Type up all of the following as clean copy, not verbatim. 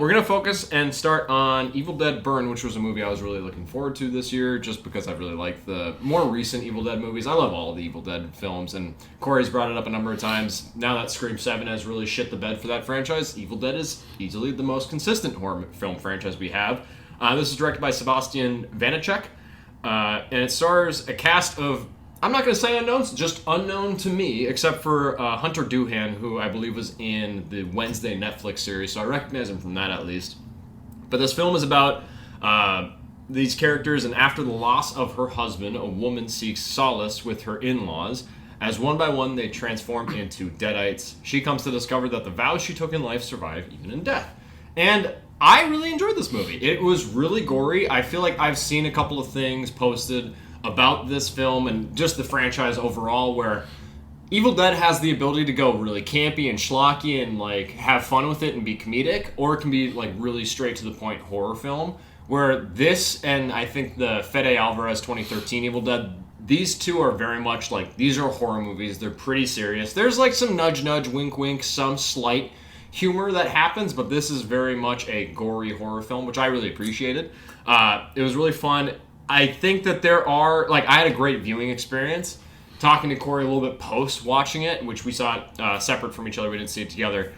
We're going to focus and start on Evil Dead Burn, which was a movie I was really looking forward to this year, just because I really like the more recent Evil Dead movies. I love all of the Evil Dead films, and Corey's brought it up a number of times. Now that Scream 7 has really shit the bed for that franchise, Evil Dead is easily the most consistent horror film franchise we have. This is directed by Sebastian Vanecek, and it stars a cast of, I'm not going to say unknowns, just unknown to me, except for Hunter Doohan, who I believe was in the Wednesday Netflix series, so I recognize him from that at least. But this film is about these characters, and after the loss of her husband, a woman seeks solace with her in-laws. As one by one they transform into deadites, she comes to discover that the vows she took in life survive even in death. And I really enjoyed this movie. It was really gory. I feel like I've seen a couple of things posted about this film and just the franchise overall where Evil Dead has the ability to go really campy and schlocky and like have fun with it and be comedic, or it can be like really straight to the point horror film, where this and I think the Fede Alvarez 2013 Evil Dead, these two are very much like, these are horror movies. They're pretty serious. There's like some nudge nudge, wink wink, some slight humor that happens, but this is very much a gory horror film, which I really appreciated. It was really fun. I think that there are, like, I had a great viewing experience talking to Corey a little bit post watching it, which we saw it separate from each other. We didn't see it together.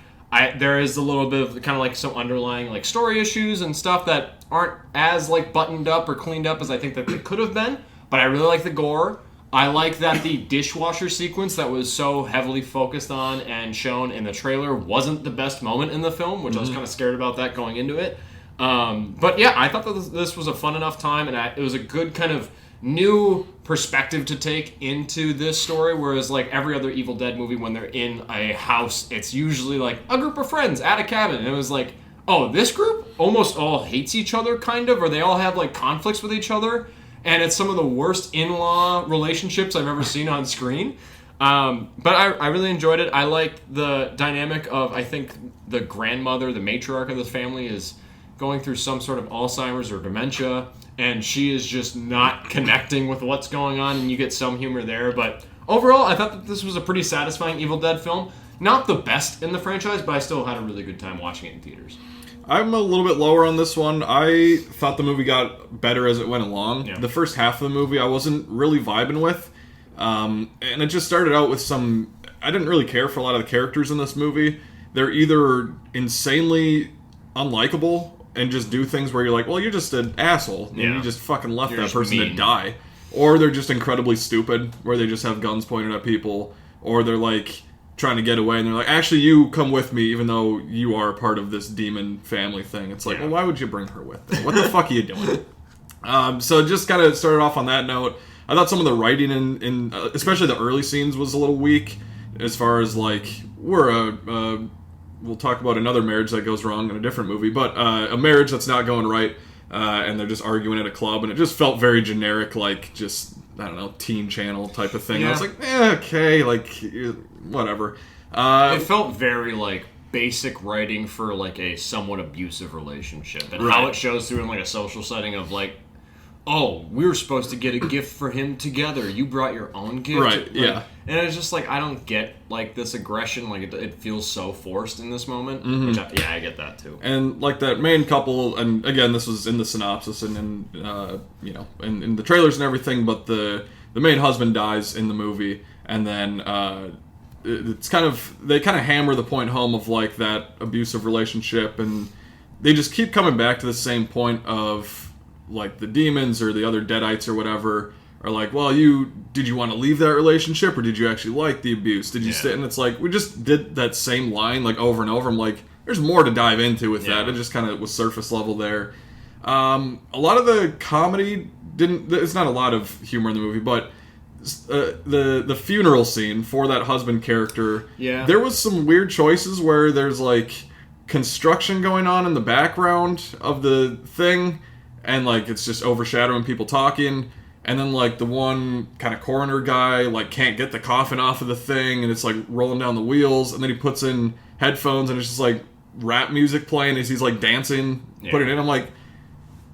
There is a little bit of kind of like some underlying like story issues and stuff that aren't as like buttoned up or cleaned up as I think that they could have been. But I really like the gore. I like that the dishwasher sequence that was so heavily focused on and shown in the trailer wasn't the best moment in the film, which I was kind of scared about that going into it. But yeah, I thought that this was a fun enough time, and it was a good kind of new perspective to take into this story, whereas like every other Evil Dead movie, when they're in a house, it's usually like a group of friends at a cabin, and it was like, oh, this group almost all hates each other, kind of, or they all have like conflicts with each other, and it's some of the worst in-law relationships I've ever seen on screen. But I really enjoyed it. I liked the dynamic of, I think the grandmother, the matriarch of the family, is going through some sort of Alzheimer's or dementia, and she is just not connecting with what's going on, and you get some humor there. But overall, I thought that this was a pretty satisfying Evil Dead film. Not the best in the franchise, but I still had a really good time watching it in theaters. I'm a little bit lower on this one. I thought the movie got better as it went along. Yeah. The first half of the movie I wasn't really vibing with. And it just started out with some... I didn't really care for a lot of the characters in this movie. They're either insanely unlikable and just do things where you're like, well, you're just an asshole. And you just fucking left that person to die. Or they're just incredibly stupid, where they just have guns pointed at people. Or they're like trying to get away, and they're like, actually, you come with me, even though you are part of this demon family thing. It's like, well, why would you bring her with you? What the fuck are you doing? So just kind of started off on that note. I thought some of the writing in especially the early scenes was a little weak, as far as like, we'll talk about another marriage that goes wrong in a different movie, but a marriage that's not going right, and they're just arguing at a club, and it just felt very generic, like just, I don't know, teen channel type of thing. Yeah. I was like, okay, like, whatever. It felt very, like, basic writing for, like, a somewhat abusive relationship, and how it shows through in, like, a social setting of, like, oh, we were supposed to get a gift for him together. You brought your own gift. Right, like, yeah. And it's just like, I don't get, like, this aggression. Like, it feels so forced in this moment. Mm-hmm. Which I get that, too. And, like, that main couple, and again, this was in the synopsis and in the trailers and everything, but the main husband dies in the movie, and then it's kind of, they kind of hammer the point home of, like, that abusive relationship, and they just keep coming back to the same point of, like, the demons or the other deadites or whatever are like, well, did you want to leave that relationship, or did you actually like the abuse? Did you stay? And it's like, we just did that same line like over and over. I'm like, there's more to dive into with that. It just kind of was surface level there. A lot of the comedy it's not a lot of humor in the movie, but the funeral scene for that husband character, there was some weird choices where there's like construction going on in the background of the thing, and like it's just overshadowing people talking, and then like the one kind of coroner guy like can't get the coffin off of the thing, and it's like rolling down the wheels, and then he puts in headphones and it's just like rap music playing as he's like dancing, putting it in. I'm like,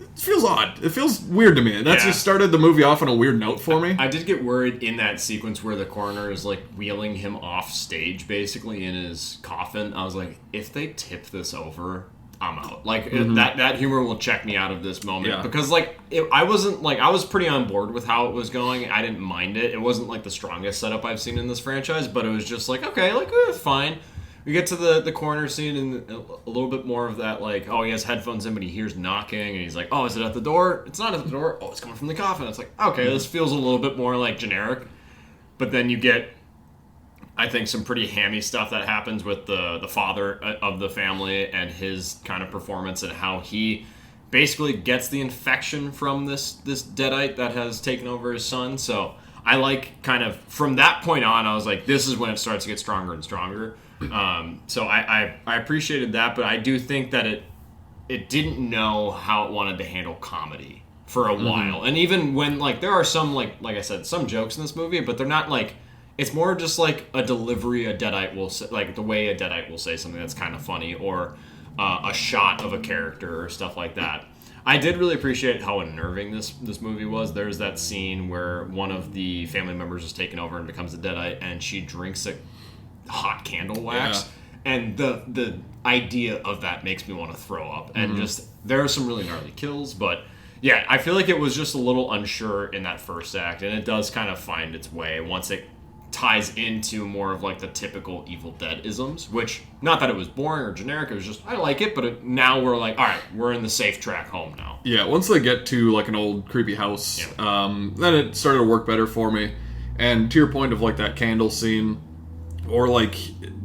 it feels odd. It feels weird to me. And that just started the movie off on a weird note for me. I did get worried in that sequence where the coroner is like wheeling him off stage basically in his coffin. I was like, if they tip this over, I'm out. Like that humor will check me out of this moment Yeah. because like I wasn't like I was pretty on board with how it was going. I didn't mind it. It wasn't like the strongest setup I've seen in this franchise, but it was just like okay, like fine. We get to the corner scene and a little bit more of that like oh he has headphones in but he hears knocking and he's like oh is it at the door? It's not at the door. Oh it's coming from the coffin. It's like okay this feels a little bit more like generic, but then you get. I think some pretty hammy stuff that happens with the father of the family and his kind of performance and how he basically gets the infection from this deadite that has taken over his son. So I like kind of from that point on, I was like, this is when it starts to get stronger and stronger. So I appreciated that, but I do think that it didn't know how it wanted to handle comedy for a while. And even when like there are some like I said, some jokes in this movie, but they're not like. It's more just like a delivery a Deadite will say, like the way a Deadite will say something that's kind of funny, or a shot of a character or stuff like that. I did really appreciate how unnerving this movie was. There's that scene where one of the family members is taken over and becomes a Deadite, and she drinks a hot candle wax, and the idea of that makes me want to throw up. And just there are some really gnarly kills, but. Yeah, I feel like it was just a little unsure in that first act, and it does kind of find its way once it ties into more of like the typical Evil Dead isms, which not that it was boring or generic, it was just I like it, but now we're like, all right, we're in the safe track home now. Yeah, once they get to like an old creepy house, then it started to work better for me. And to your point of like that candle scene, or like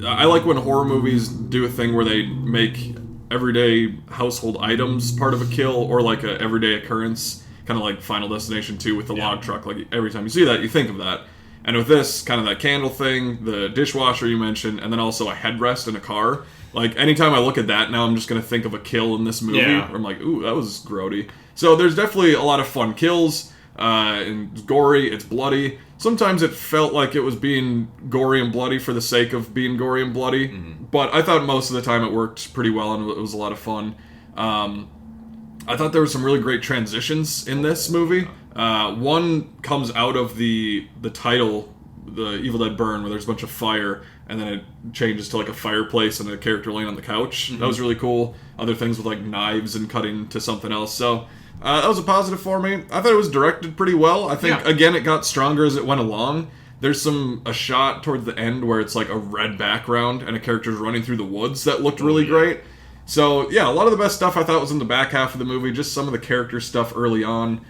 I like when horror movies do a thing where they make everyday household items part of a kill, or like a everyday occurrence, kind of like Final Destination 2 with the log truck. Like every time you see that, you think of that. And with this, kind of that candle thing, the dishwasher you mentioned, and then also a headrest in a car. Like, anytime I look at that now, I'm just going to think of a kill in this movie. Yeah. Where I'm like, ooh, that was grody. So there's definitely a lot of fun kills. It's gory, it's bloody. Sometimes it felt like it was being gory and bloody for the sake of being gory and bloody. But I thought most of the time it worked pretty well, and it was a lot of fun. I thought there were some really great transitions in this movie. One comes out of the title, the Evil Dead Burn, where there's a bunch of fire, and then it changes to like a fireplace and a character laying on the couch. That was really cool. Other things with like knives and cutting to something else. So that was a positive for me. I thought it was directed pretty well. I think, again, it got stronger as it went along. There's a shot towards the end where it's like a red background and a character's running through the woods that looked really great. So, yeah, a lot of the best stuff I thought was in the back half of the movie. Just some of the character stuff early on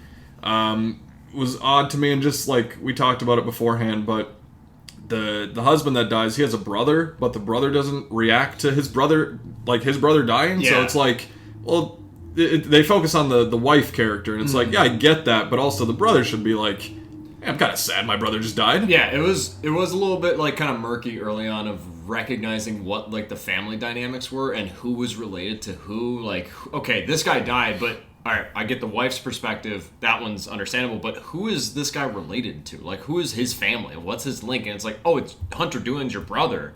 was odd to me, and just like we talked about it beforehand, but the husband that dies, he has a brother, but the brother doesn't react to his brother dying. So it's like, well, they focus on the wife character, and it's like, yeah, I get that, but also the brother should be like, yeah, I'm kind of sad my brother just died. Yeah, it was a little bit like kind of murky early on of recognizing what like the family dynamics were and who was related to who. Like, okay, this guy died, but all right, I get the wife's perspective. That one's understandable, but who is this guy related to? Like, who is his family? What's his link? And it's like, oh, it's Hunter Doohan's your brother.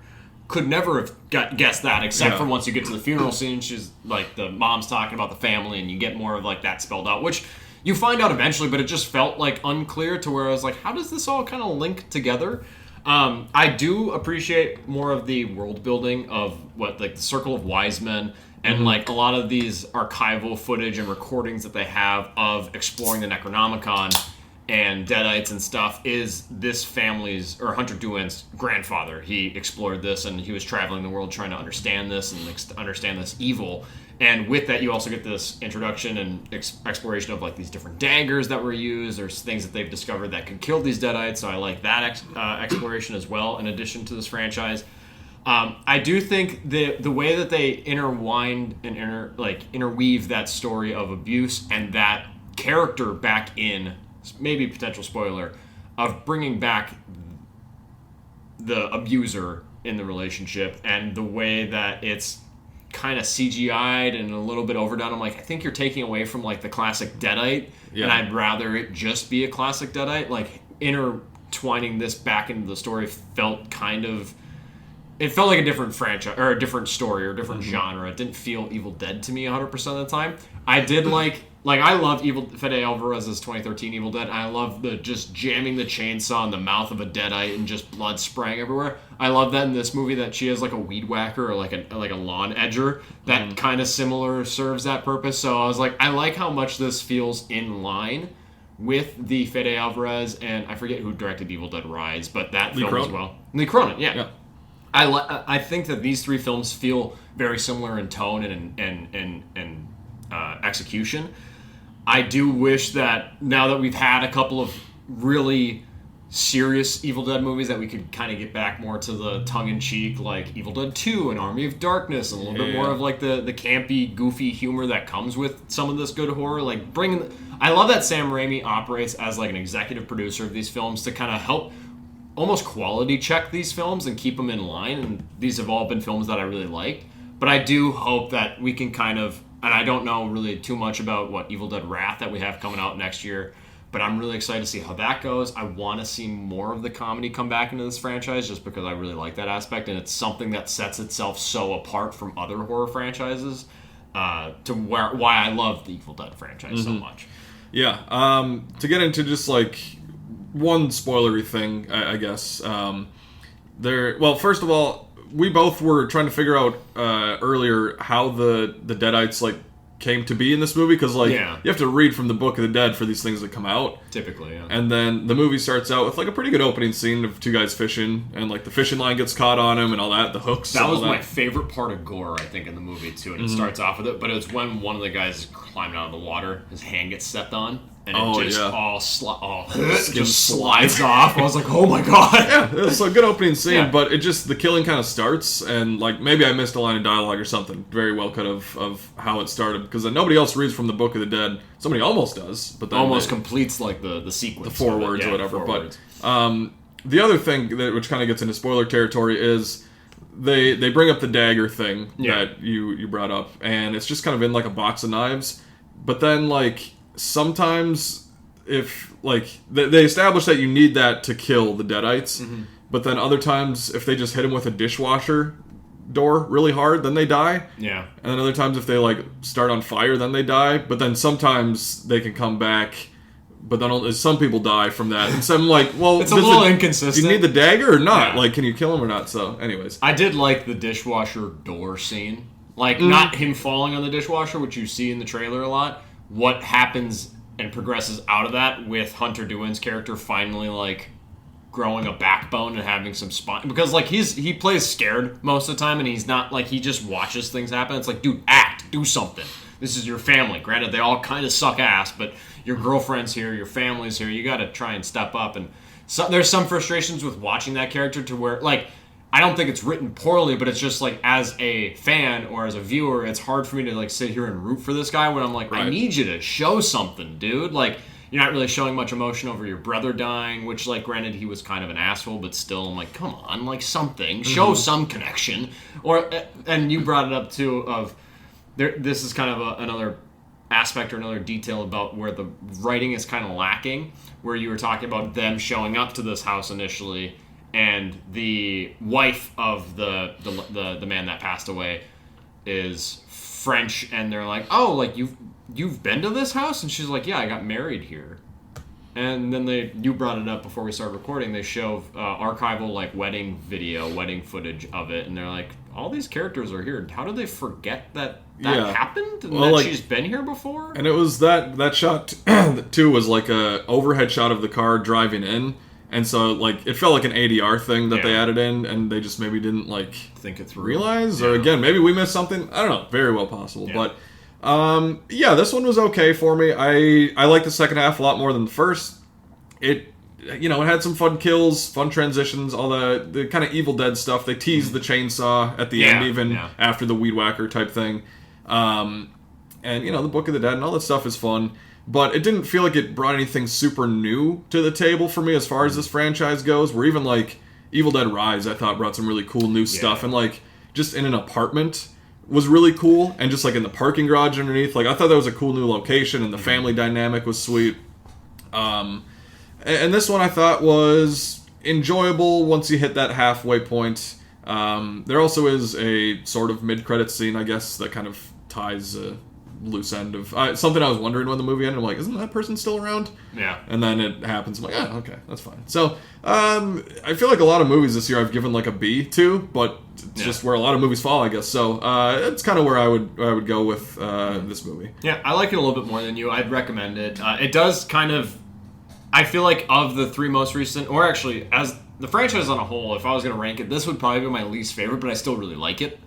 Could never have guessed that, except for once you get to the funeral scene. She's like, the mom's talking about the family, and you get more of like that spelled out, which you find out eventually, but it just felt like unclear to where I was like, how does this all kind of link together? I do appreciate more of the world building of what like the Circle of Wise Men. And like a lot of these archival footage and recordings that they have of exploring the Necronomicon and Deadites and stuff is this family's, or Hunter Doohan's grandfather. He explored this, and he was traveling the world trying to understand this and understand this evil. And with that, you also get this introduction and exploration of like these different daggers that were used. There's things that they've discovered that could kill these Deadites, so I like that exploration as well, in addition to this franchise. I do think the way that they intertwined and interweave that story of abuse and that character back in, maybe potential spoiler, of bringing back the abuser in the relationship, and the way that it's kind of CGI'd and a little bit overdone. I'm like, I think you're taking away from like the classic Deadite, and I'd rather it just be a classic Deadite. Like intertwining this back into the story felt kind of it felt like a different franchise or a different story or a different genre. It didn't feel Evil Dead to me 100% of the time. I did like I loved Fede Alvarez's 2013 Evil Dead. I love the just jamming the chainsaw in the mouth of a deadite and just blood spraying everywhere. I love that in this movie that she has like a weed whacker or like a lawn edger that kind of similar serves that purpose. So I was like, I like how much this feels in line with the Fede Alvarez, and I forget who directed Evil Dead Rise, but that Lee film Cronin. as well. Lee Cronin, yeah. I think that these three films feel very similar in tone and execution. I do wish that now that we've had a couple of really serious Evil Dead movies that we could kind of get back more to the tongue-in-cheek, like Evil Dead 2 and Army of Darkness, and a little bit more of like the campy, goofy humor that comes with some of this good horror. Like I love that Sam Raimi operates as like an executive producer of these films to kind of help almost quality check these films and keep them in line. And these have all been films that I really liked. But I do hope that we can kind of, and I don't know really too much about what Evil Dead Wrath that we have coming out next year, but I'm really excited to see how that goes. I want to see more of the comedy come back into this franchise just because I really like that aspect, and it's something that sets itself so apart from other horror franchises why I love the Evil Dead franchise so much. Yeah. To get into just like one spoilery thing, I guess. Well, first of all, we both were trying to figure out earlier how the Deadites like came to be in this movie, because like you have to read from the Book of the Dead for these things to come out. Typically, yeah. And then the movie starts out with like a pretty good opening scene of two guys fishing, and like the fishing line gets caught on him and all that, the hooks. That was my favorite part of gore, I think, in the movie too. And it starts off with it, but it's when one of the guys climbed out of the water, his hand gets stepped on, and it just slides off. I was like, oh my god. Yeah, it's a good opening scene, but it just, the killing kind of starts, and like maybe I missed a line of dialogue or something. Very well could have of how it started, because nobody else reads from the Book of the Dead. Somebody almost does, but then almost completes like the sequence, the forewords or whatever. But the other thing which kind of gets into spoiler territory is they bring up the dagger thing that you brought up, and it's just kind of in like a box of knives. But then like sometimes if like they establish that you need that to kill the Deadites, but then other times if they just hit them with a dishwasher door really hard, then they die. Yeah. And then other times if they like start on fire, then they die. But then sometimes they can come back, but then some people die from that. And so I'm like, well, it's a little inconsistent. Do you need the dagger or not? Like, can you kill him or not? So, anyways, I did like the dishwasher door scene. Like, not him falling on the dishwasher, which you see in the trailer a lot. What happens and progresses out of that with Hunter Dewin's character finally like growing a backbone and having some spine, because like he plays scared most of the time, and he's not like, he just watches things happen. It's like, dude, do something. This is your family. Granted, they all kind of suck ass, but your girlfriend's here, your family's here. You got to try and step up. And so there's some frustrations with watching that character to where like, I don't think it's written poorly, but it's just like, as a fan or as a viewer, it's hard for me to like sit here and root for this guy when I'm like, I need you to show something, dude. Like, you're not really showing much emotion over your brother dying, which, like, granted, he was kind of an asshole, but still, I'm like, come on, like, something. Show some connection. And you brought it up, too, of this is kind of another aspect or another detail about where the writing is kind of lacking, where you were talking about them showing up to this house initially, and the wife of the man that passed away is French, and they're like, oh, like, you've been to this house? And she's like, yeah, I got married here. And then you brought it up before we started recording, they show archival like wedding footage of it, and they're like, all these characters are here. How did they forget that happened? And that she's been here before? And it was that shot too was like a overhead shot of the car driving in. And so, like, it felt like an ADR thing that they added in, and they just maybe didn't, like, think it through. Realize? Or, again, maybe we missed something. I don't know. Very well possible. Yeah. But, this one was okay for me. I liked the second half a lot more than the first. It had some fun kills, fun transitions, all the kind of Evil Dead stuff. They teased the chainsaw at the end, even after the weed whacker type thing. And, the Book of the Dead and all that stuff is fun. But it didn't feel like it brought anything super new to the table for me as far as this franchise goes. Where even like Evil Dead Rise, I thought brought some really cool new stuff, and like just in an apartment was really cool, and just like in the parking garage underneath, like I thought that was a cool new location, and the family dynamic was sweet. And this one I thought was enjoyable once you hit that halfway point. There also is a sort of mid-credits scene, I guess, that kind of ties a loose end of something I was wondering when the movie ended. I'm like, isn't that person still around? Yeah. And then it happens. I'm like, okay, that's fine. So I feel like a lot of movies this year I've given like a B to, but it's just where a lot of movies fall, I guess. So it's kind of where I would go with this movie. Yeah, I like it a little bit more than you. I'd recommend it. It does kind of, I feel like of the three most recent, or actually as the franchise on a whole, if I was going to rank it, this would probably be my least favorite, but I still really like it.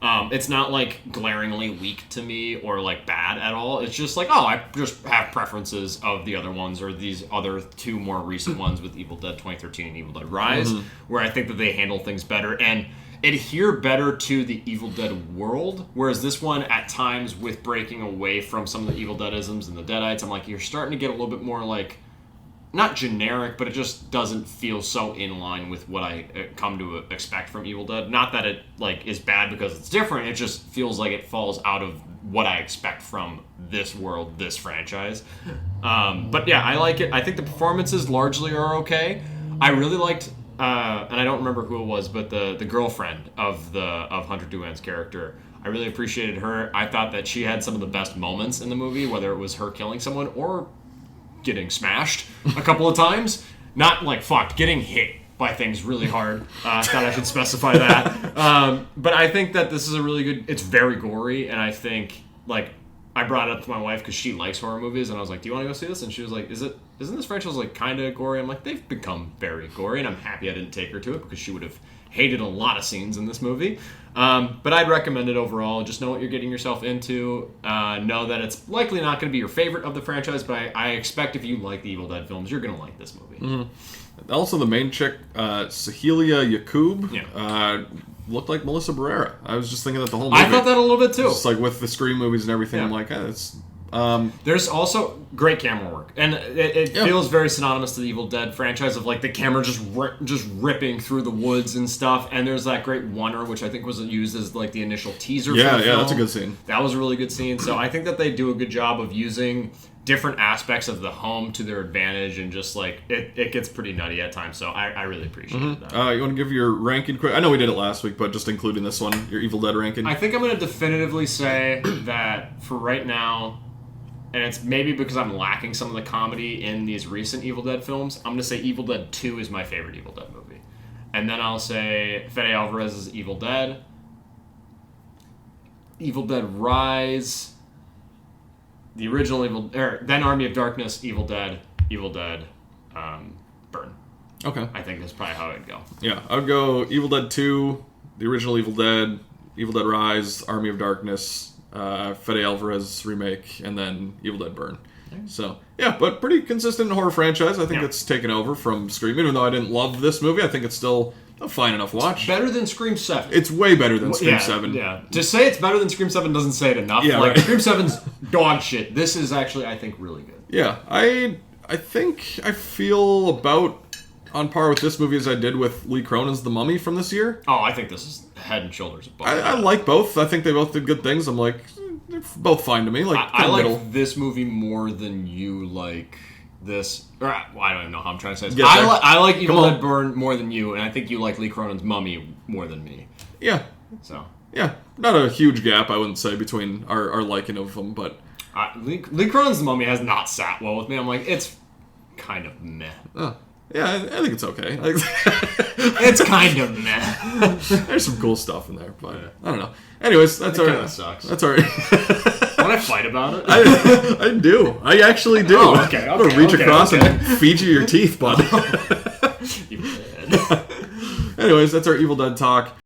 It's not like glaringly weak to me or like bad at all. It's just like, oh, I just have preferences of the other ones or these other two more recent ones with Evil Dead 2013 and Evil Dead Rise, where I think that they handle things better and adhere better to the Evil Dead world. Whereas this one, at times, with breaking away from some of the Evil Deadisms and the Deadites, I'm like, you're starting to get a little bit more like, not generic, but it just doesn't feel so in line with what I come to expect from Evil Dead. Not that it like is bad because it's different. It just feels like it falls out of what I expect from this world, this franchise. But yeah, I like it. I think the performances largely are okay. I really liked, and I don't remember who it was, but the girlfriend of Hunter Duan's character. I really appreciated her. I thought that she had some of the best moments in the movie, whether it was her killing someone or getting smashed a couple of times. Not like fucked, getting hit by things really hard. I thought I should specify that. But I think that this is a really good, it's very gory, and I think, like, I brought it up to my wife because she likes horror movies, and I was like, do you want to go see this? And she was like, isn't this franchise like kind of gory? I'm like, they've become very gory, and I'm happy I didn't take her to it because she would have hated a lot of scenes in this movie. But I'd recommend it overall. Just know what you're getting yourself into. Know that it's likely not going to be your favorite of the franchise, but I expect if you like the Evil Dead films, you're going to like this movie. Mm-hmm. Also, the main chick, Sahelia Yacoub, looked like Melissa Barrera. I was just thinking that the whole movie. I thought that a little bit too. Just like with the Scream movies and everything, I'm like, it's... There's also great camera work, and it feels very synonymous to the Evil Dead franchise of like the camera just ripping through the woods and stuff. And there's that great oneer, which I think was used as like the initial teaser. Yeah, for the film. That's a good scene. That was a really good scene. So I think that they do a good job of using different aspects of the home to their advantage, and just like it gets pretty nutty at times. So I really appreciate that. You want to give your ranking quick? I know we did it last week, but just including this one, your Evil Dead ranking. I think I'm going to definitively say that for right now, and it's maybe because I'm lacking some of the comedy in these recent Evil Dead films, I'm going to say Evil Dead 2 is my favorite Evil Dead movie. And then I'll say Fede Alvarez's Evil Dead, Evil Dead Rise, the original then Army of Darkness, Evil Dead, Burn. Okay. I think that's probably how I'd go. Yeah, I would go Evil Dead 2, the original Evil Dead Rise, Army of Darkness, Fede Alvarez remake, and then Evil Dead Burn. So, yeah, but pretty consistent horror franchise. I think it's taken over from Scream. Even though I didn't love this movie, I think it's still a fine enough watch. Better than Scream 7. It's way better than Scream 7. Yeah. To say it's better than Scream 7 doesn't say it enough. Yeah, like, right. Scream 7's dog shit. This is actually, I think, really good. Yeah, I think I feel about on par with this movie as I did with Lee Cronin's The Mummy from this year. Oh, I think this is head and shoulders above. I like both. I think they both did good things. I'm like, they're both fine to me. Like, I like middle. this movie more than you like this. Or, well, I don't even know how I'm trying to say this. Yes, I like Evil Dead Burn more than you, and I think you like Lee Cronin's Mummy more than me. Yeah. So. Yeah, not a huge gap, I wouldn't say, between our liking of them, but... Lee Cronin's The Mummy has not sat well with me. I'm like, it's kind of meh. Oh. Yeah, I think it's okay. It's kind of meh. There's some cool stuff in there, but I don't know. Anyways, that's it our... kinda sucks. That's our... Want to fight about it? I do. I actually do. Oh, okay. I'm going to reach across and feed you your teeth, bud. You did. Anyways, that's our Evil Dead talk.